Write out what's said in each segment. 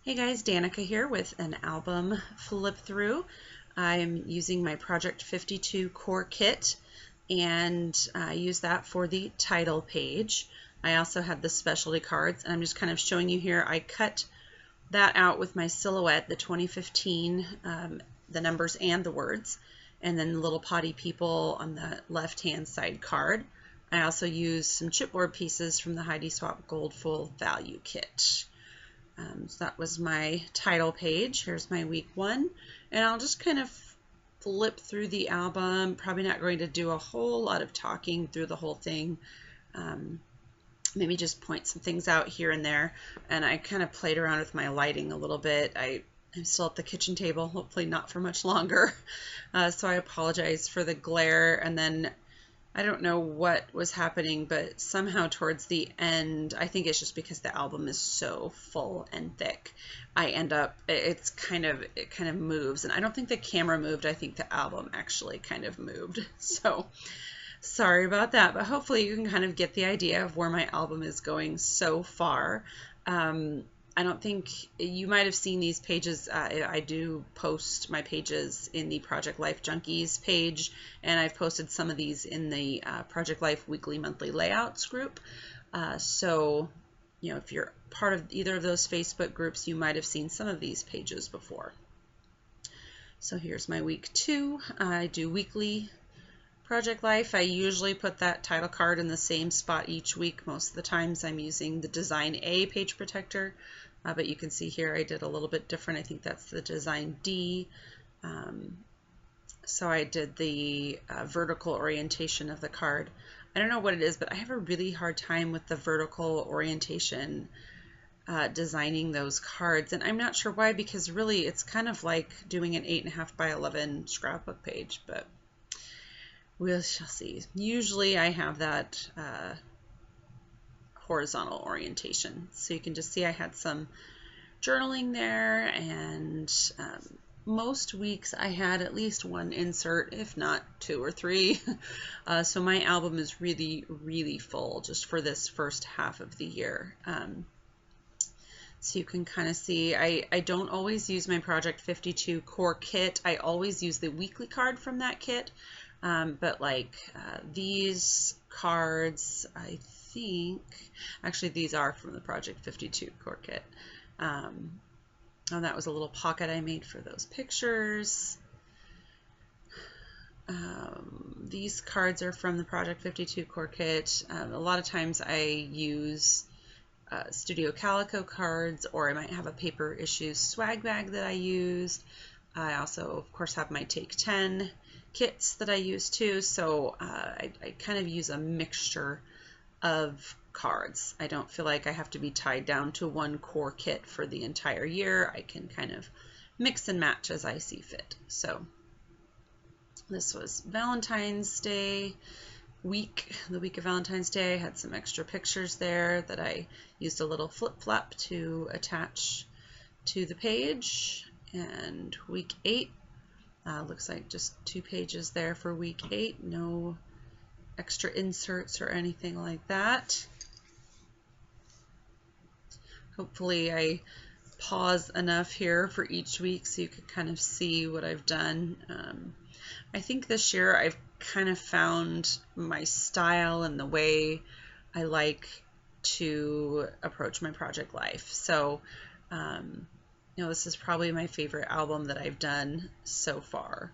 Hey guys, Danica here with an album flip through. I'm using my Project 52 core kit and I use that for the title page. I also have the specialty cards and I'm just kind of showing you here. I cut that out with my silhouette, the 2015, the numbers and the words, and then the little potty people on the left hand side card. I also used some chipboard pieces from the Heidi Swap Gold Full Value Kit. So that was my title page. Here's my week one, and I'll just kind of flip through the album. Probably not going to do a whole lot of talking through the whole thing. Maybe just point some things out here and there. And I kind of played around with my lighting a little bit. I'm still at the kitchen table, hopefully not for much longer. So I apologize for the glare. And then I don't know what was happening, but somehow towards the end, I think it's just because the album is so full and thick, I end up, it kind of moves. And I don't think the camera moved. I think the album actually kind of moved. So sorry about that, but hopefully you can kind of get the idea of where my album is going so far. I don't think you might have seen these pages. I do post my pages in the Project Life Junkies page, and I've posted some of these in the Project Life weekly monthly layouts group. So, you know, if you're part of either of those Facebook groups, you might have seen some of these pages before. So here's my week two. I do weekly Project Life. I usually put that title card in the same spot each week. Most of the times I'm using the Design A page protector, but you can see here I did a little bit different. I think that's the Design D. So I did the vertical orientation of the card. I don't know what it is, but I have a really hard time with the vertical orientation designing those cards, and I'm not sure why, because really it's kind of like doing an 8.5 by 11 scrapbook page, but we shall see. Usually I have that horizontal orientation. So you can just see I had some journaling there, and most weeks I had at least one insert, if not two or three. So my album is really, really full just for this first half of the year. So you can kind of see, I don't always use my Project 52 core kit. I always use the weekly card from that kit. But like these cards, I think, actually these are from the Project 52 core kit. And that was a little pocket I made for those pictures. These cards are from the Project 52 core kit. A lot of times I use Studio Calico cards, or I might have a paper issues swag bag that I used. I also, of course, have my Take 10 kits that I use too, so I kind of use a mixture of cards. I don't feel like I have to be tied down to one core kit for the entire year. I can kind of mix and match as I see fit. So this was Valentine's Day week, the week of Valentine's Day. I had some extra pictures there that I used a little flip-flap to attach to the page. And week 8, looks like just 2 pages there for week 8, no extra inserts or anything like that. Hopefully I pause enough here for each week so you can kind of see what I've done. I think this year I've kind of found my style and the way I like to approach my project life. So you know, this is probably my favorite album that I've done so far.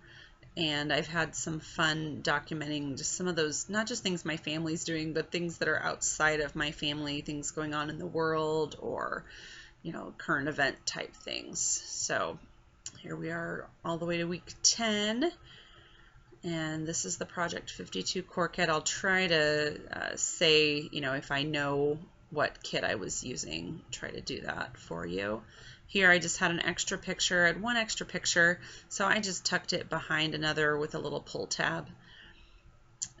And I've had some fun documenting just some of those, not just things my family's doing, but things that are outside of my family, things going on in the world, or, you know, current event type things. So here we are all the way to week 10. And this is the Project 52 core kit. I'll try to say, you know, if I know what kit I was using, try to do that for you. Here I just had an extra picture, I had one extra picture, so I just tucked it behind another with a little pull tab.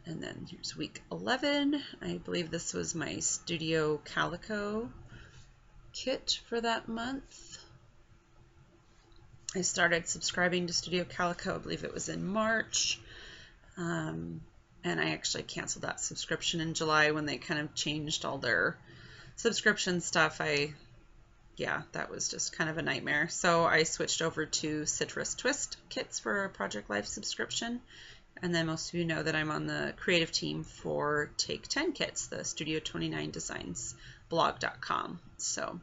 And then here's week 11. I believe this was my Studio Calico kit for that month. I started subscribing to Studio Calico, I believe it was in March. And I actually canceled that subscription in July when they kind of changed all their subscription stuff. I yeah, that was just kind of a nightmare. So I switched over to Citrus Twist kits for a Project Life subscription. And then most of you know that I'm on the creative team for Take 10 Kits, the Studio 29 Designs blog.com. So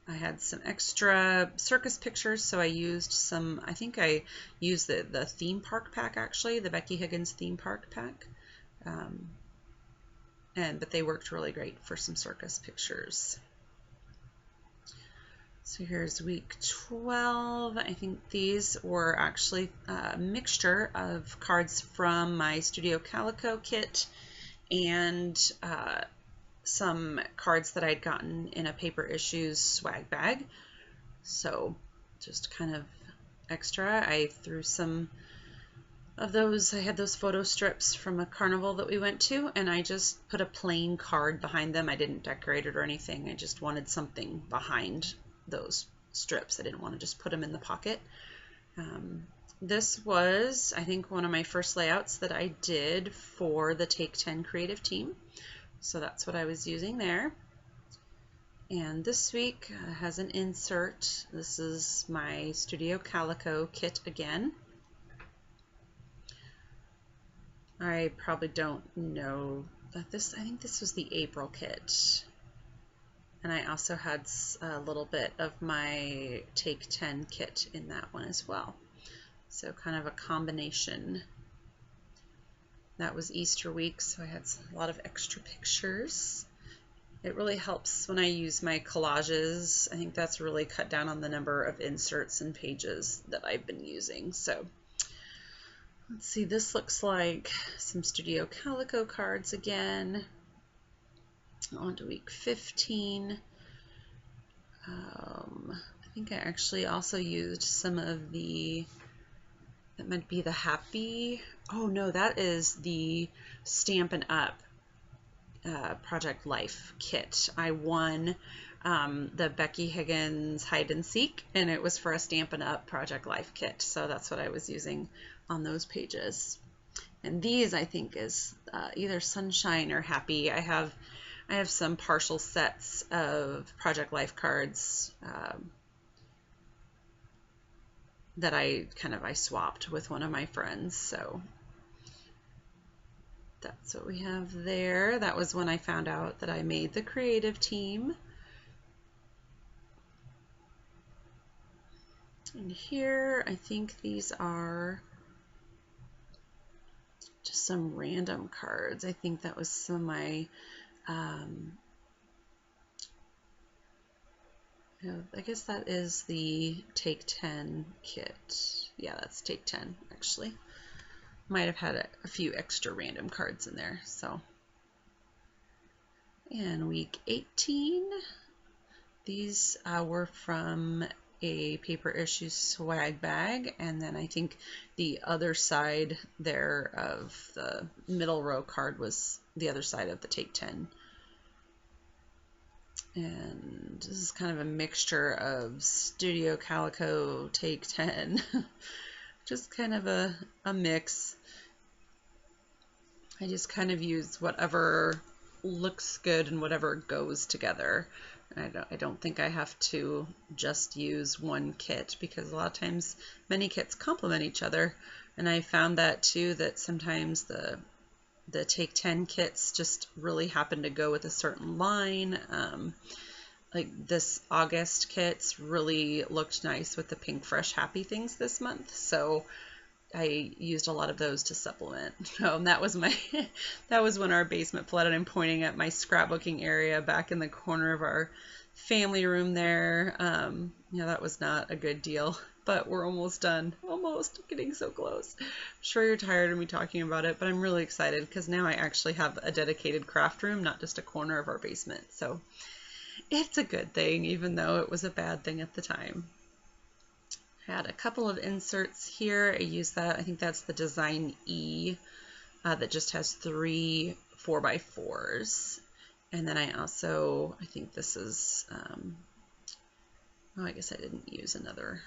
I had some extra circus pictures, so I used some, I think I used the theme park pack actually, the Becky Higgins theme park pack. But they worked really great for some circus pictures. So here's week 12. I think these were actually a mixture of cards from my Studio Calico kit and some cards that I'd gotten in a Paper Issues swag bag. So just kind of extra. I threw some of those. I had those photo strips from a carnival that we went to, and I just put a plain card behind them. I didn't decorate it or anything. I just wanted something behind those strips. I didn't want to just put them in the pocket. This was, I think, one of my first layouts that I did for the Take 10 creative team. So that's what I was using there. And this week has an insert. This is my Studio Calico kit again. I probably don't know that this, I think this was the April kit. And I also had a little bit of my Take 10 kit in that one as well. So kind of a combination. That was Easter week, so I had a lot of extra pictures. It really helps when I use my collages. I think that's really cut down on the number of inserts and pages that I've been using. So let's see, this looks like some Studio Calico cards again. On to week 15. I think I actually also used some of the, that might be the Happy, oh no, that is the Stampin' Up Project Life kit. I won the Becky Higgins Hide and Seek, and it was for a Stampin' Up Project Life kit, so that's what I was using on those pages. And these, I think, is either Sunshine or Happy. I have some partial sets of Project Life cards that I swapped with one of my friends. So that's what we have there. That was when I found out that I made the creative team. And here, I think these are just some random cards. I think that was some of my I guess that is the Take 10 kit. Yeah, that's Take 10 actually. Might have had a few extra random cards in there. So, and week 18, these were from a Paper Issues swag bag, and then I think the other side there of the middle row card was the other side of the Take 10. And this is kind of a mixture of Studio Calico, Take 10, just kind of a mix. I just kind of use whatever looks good and whatever goes together. I don't think I have to just use one kit, because a lot of times many kits complement each other, and I found that too, that sometimes the Take 10 kits just really happen to go with a certain line. Like this August kits really looked nice with the Pink Fresh Happy things this month, so I used a lot of those to supplement. And that was my that was when our basement flooded. I'm pointing at my scrapbooking area back in the corner of our family room there. Yeah, that was not a good deal, but we're almost done. Almost, getting so close. I'm sure you're tired of me talking about it, but I'm really excited because now I actually have a dedicated craft room, not just a corner of our basement. So it's a good thing, even though it was a bad thing at the time. Had a couple of inserts here. I used that. I think that's the Design E that just has 3 4x4s. And then I also, I think this is, oh, I guess I didn't use another.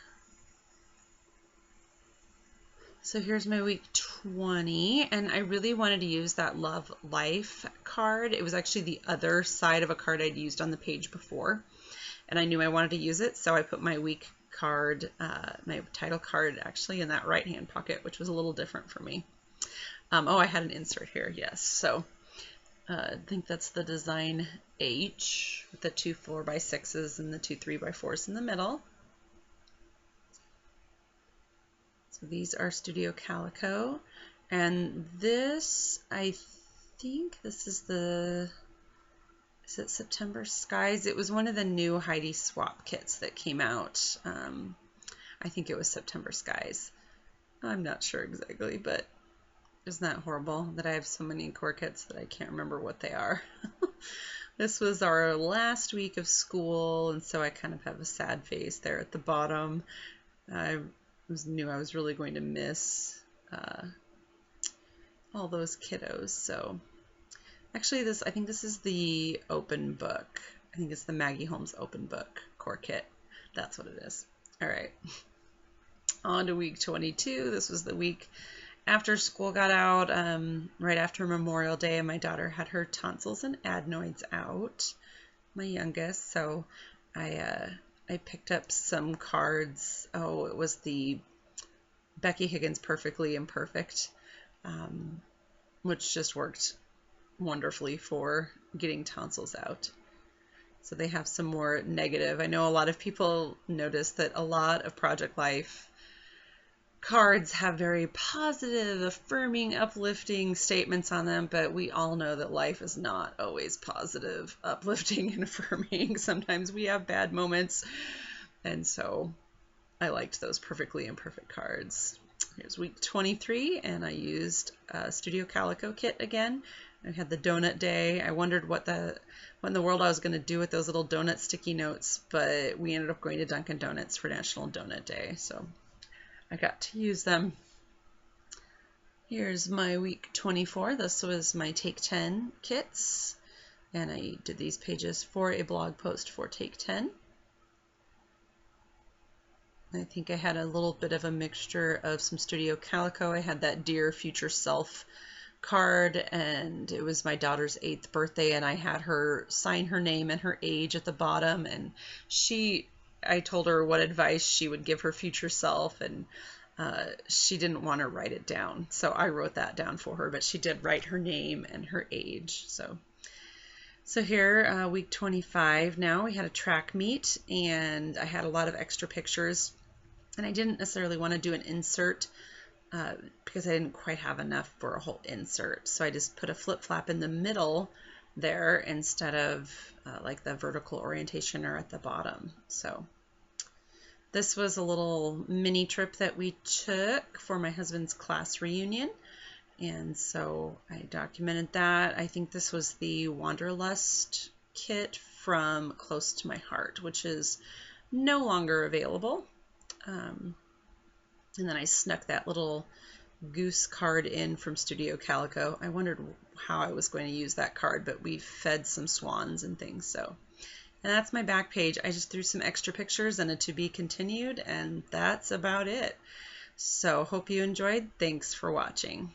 So here's my week 20, and I really wanted to use that Love Life card. It was actually the other side of a card I'd used on the page before. and I knew I wanted to use it, so I put my week card, my title card actually in that right hand pocket, which was a little different for me. Oh, I had an insert here, yes. So I think that's the design H with the 2 4x6s and the 2 3x4s in the middle. So these are Studio Calico, and this, I think this is the, is it September Skies? It was one of the new Heidi swap kits that came out. I think it was September Skies. I'm not sure exactly, but isn't that horrible that I have so many core kits that I can't remember what they are? This was our last week of school, and so I kind of have a sad face there at the bottom. I knew I was really going to miss all those kiddos. So actually, I think this is the open book. I think it's the Maggie Holmes open book core kit. That's what it is. All right. On to week 22. This was the week after school got out, right after Memorial Day. My daughter had her tonsils and adenoids out, my youngest. So I picked up some cards. Oh, it was the Becky Higgins Perfectly Imperfect, which just worked wonderfully for getting tonsils out. So they have some more negative. I know a lot of people notice that a lot of Project Life cards have very positive, affirming, uplifting statements on them, but we all know that life is not always positive, uplifting, and affirming. Sometimes we have bad moments, and so I liked those Perfectly Imperfect cards. Here's week 23, and I used Studio Calico kit again. I had the donut day. I wondered what in the world I was going to do with those little donut sticky notes, but we ended up going to Dunkin' Donuts for National Donut Day, so I got to use them. Here's my week 24. This was my Take 10 kits, and I did these pages for a blog post for Take 10. I think I had a little bit of a mixture of some Studio Calico. I had that Dear Future Self card, and it was my daughter's 8th birthday, and I had her sign her name and her age at the bottom, and I told her what advice she would give her future self, and she didn't want to write it down, so I wrote that down for her, but she did write her name and her age. So here, week 25 now, we had a track meet, and I had a lot of extra pictures, and I didn't necessarily want to do an insert because I didn't quite have enough for a whole insert, so I just put a flip-flap in the middle there instead of like the vertical orientation or at the bottom. So this was a little mini trip that we took for my husband's class reunion, and so I documented that. I think this was the Wanderlust kit from Close to My Heart, which is no longer available. And then I snuck that little goose card in from Studio Calico. I wondered how I was going to use that card, but we fed some swans and things. So, and that's my back page. I just threw some extra pictures and a to be continued, and that's about it. So hope you enjoyed. Thanks for watching.